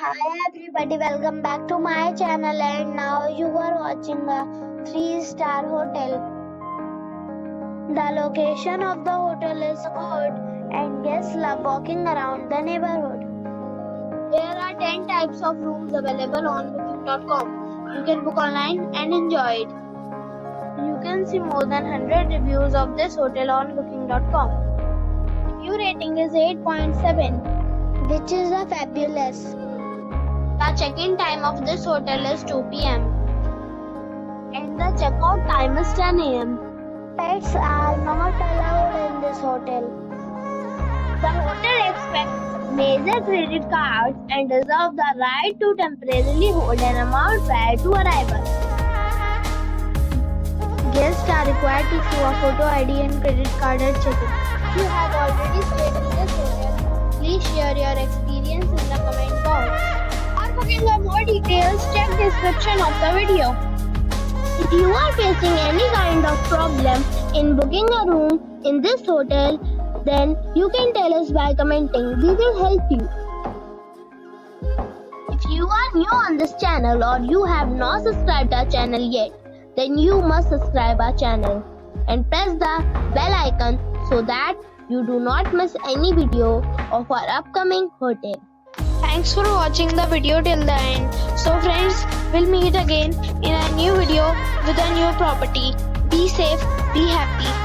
Hi everybody, welcome back to my channel and now you are watching a 3-star hotel. The location of the hotel is good and guests love walking around the neighborhood. There are 10 types of rooms available on booking.com. You can book online and enjoy it. You can see more than 100 reviews of this hotel on booking.com. Review rating is 8.7, which is a fabulous. The check-in time of this hotel is 2 p.m. and the check-out time is 10 a.m. Pets are not allowed in this hotel. The hotel accepts major credit cards and reserves the right to temporarily hold an amount prior to arrival. Guests are required to show a photo ID and credit card at check-in. If you have already stayed in this hotel, please share your experience in the comment box. For booking or more details, check description of the video. If you are facing any kind of problem in booking a room in this hotel, then you can tell us by commenting. We will help you. If you are new on this channel or you have not subscribed our channel yet, then you must subscribe our channel and press the bell icon so that you do not miss any video of our upcoming hotel. Thanks for watching the video till the end. So friends, we'll meet again in a new video with a new property. Be safe, be happy.